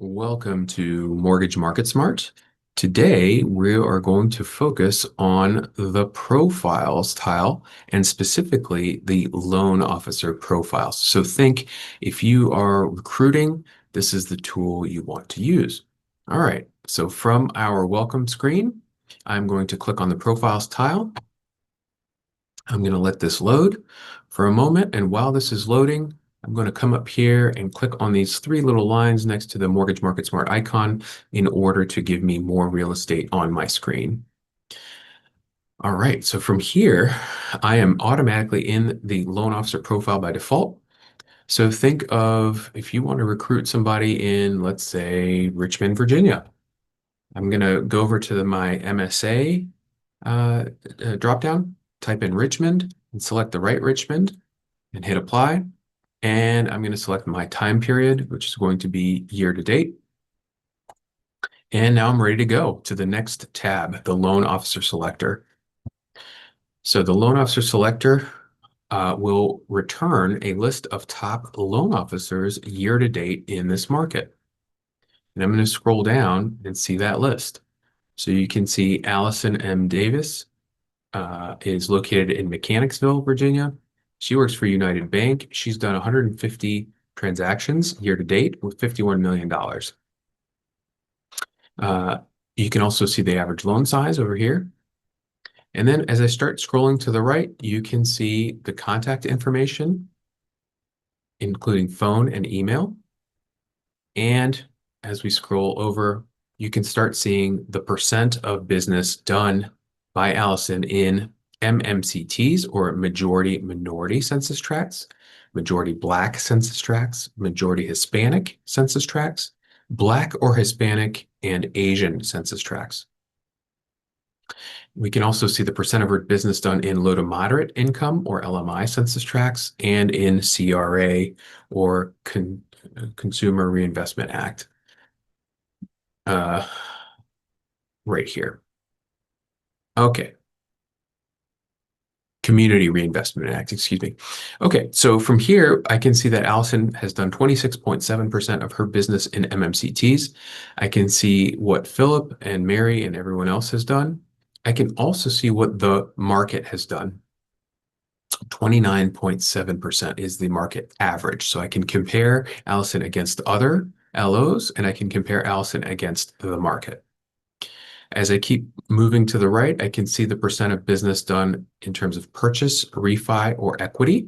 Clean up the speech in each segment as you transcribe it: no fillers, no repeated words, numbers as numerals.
Welcome to Mortgage MarketSmart. Today, we are going to focus on the profiles tile and specifically the loan officer profiles. So think if you are recruiting, this is the tool you want to use. All right, so from our welcome screen, I'm going to click on the profiles tile. I'm going to let this load for a moment, and while this is loading, I'm going to come up here and click on these three little lines next to the Mortgage MarketSmart icon in order to give me more real estate on my screen. All right, so from here, I am automatically in the loan officer profile by default. So think of if you want to recruit somebody in, let's say, Richmond, Virginia. I'm going to go over to my MSA dropdown, type in Richmond and select the right Richmond and hit apply. And I'm going to select my time period, which is going to be year to date. And now I'm ready to go to the next tab, the loan officer selector. So the loan officer selector will return a list of top loan officers year to date in this market. And I'm going to scroll down and see that list. So you can see Allison M. Davis is located in Mechanicsville, Virginia. She works for United Bank. She's done 150 transactions year to date with $51 million. You can also see the average loan size over here. And then as I start scrolling to the right, you can see the contact information, including phone and email. And as we scroll over, you can start seeing the percent of business done by Allison in MMCTs, or majority minority census tracts, majority Black census tracts, majority Hispanic census tracts, Black or Hispanic and Asian census tracts. We can also see the percent of her business done in low to moderate income, or LMI census tracts, and in CRA, or Consumer Reinvestment Act, right here. Okay. Community Reinvestment Act, excuse me. Okay, so from here, I can see that Allison has done 26.7% of her business in MMCTs. I can see what Philip and Mary and everyone else has done. I can also see what the market has done. 29.7% is the market average. So I can compare Allison against other LOs, and I can compare Allison against the market. As I keep moving to the right, I can see the percent of business done in terms of purchase, refi, or equity,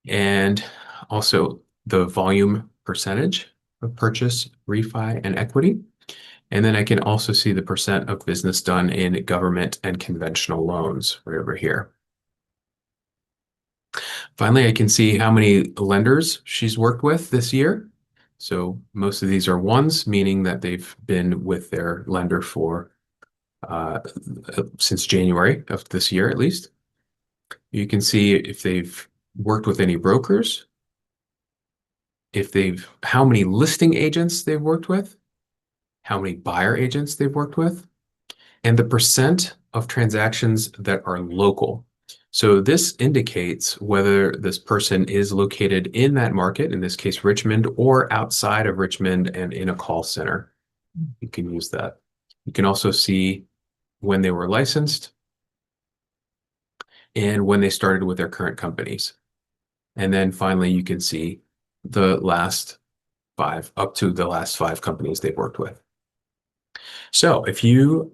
and also the volume percentage of purchase, refi, and equity. And then I can also see the percent of business done in government and conventional loans right over here. Finally, I can see how many lenders she's worked with this year. So most of these are ones, meaning that they've been with their lender for since January of this year, at least. You can see if they've worked with any brokers, how many listing agents they've worked with, how many buyer agents they've worked with, and the percent of transactions that are local. So this indicates whether this person is located in that market, in this case, Richmond, or outside of Richmond and in a call center. You can use that. You can also see when they were licensed and when they started with their current companies. And then finally, you can see the last five, up to the last 5 companies they've worked with. So if you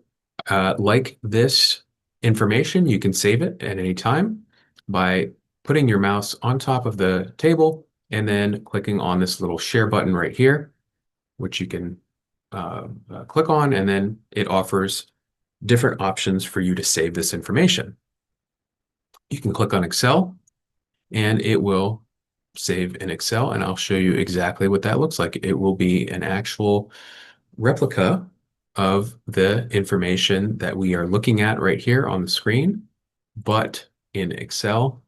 like this information, you can save it at any time by putting your mouse on top of the table and then clicking on this little share button right here, which you can click on, and then it offers different options for you to save this information. You can click on Excel and it will save in Excel, and I'll show you exactly what that looks like. It will be an actual replica of the information that we are looking at right here on the screen, but in Excel.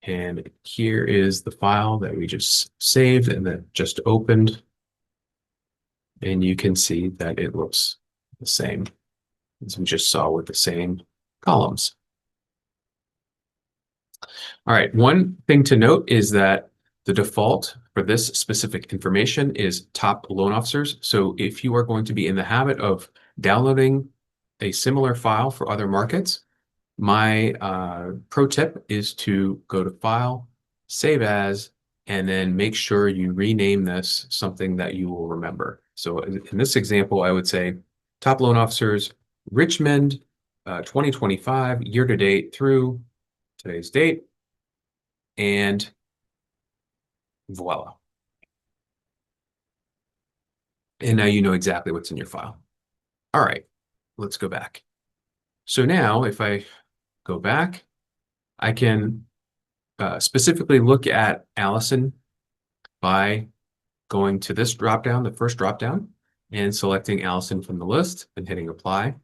And here is the file that we just saved and that just opened. And you can see that it looks the same as we just saw with the same columns. All right, one thing to note is that The default for this specific information is top loan officers. So if you are going to be in the habit of downloading a similar file for other markets, my pro tip is to go to File, Save As, and then make sure you rename this something that you will remember. So in this example, I would say top loan officers, Richmond, 2025, year to date through today's date, and voila. And now you know exactly what's in your file. All right, let's go back. So now if I go back, I can specifically look at Allison by going to this dropdown, the first dropdown, and selecting Allison from the list and hitting apply.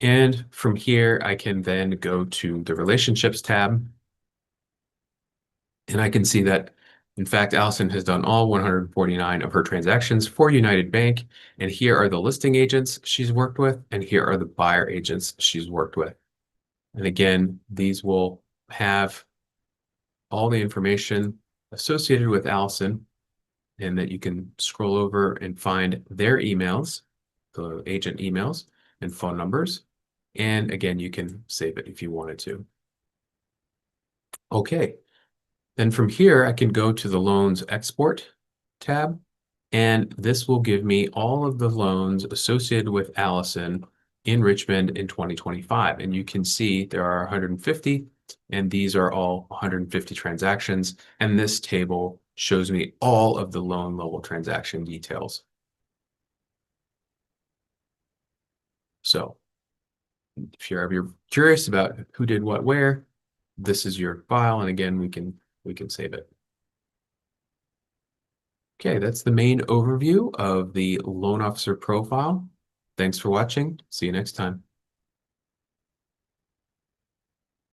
And from here, I can then go to the relationships tab. And I can see that, in fact, Allison has done all 149 of her transactions for United Bank. And here are the listing agents she's worked with, and here are the buyer agents she's worked with. And again, these will have all the information associated with Allison, and that you can scroll over and find their emails, the agent emails and phone numbers. And again, you can save it if you wanted to. Okay. Then from here, I can go to the Loans Export tab, and this will give me all of the loans associated with Allison in Richmond in 2025. And you can see there are 150, and these are all 150 transactions. And this table shows me all of the loan level transaction details. So if you're ever curious about who did what where, this is your file. And again, we can save it. Okay, that's the main overview of the loan officer profile. Thanks for watching. See you next time.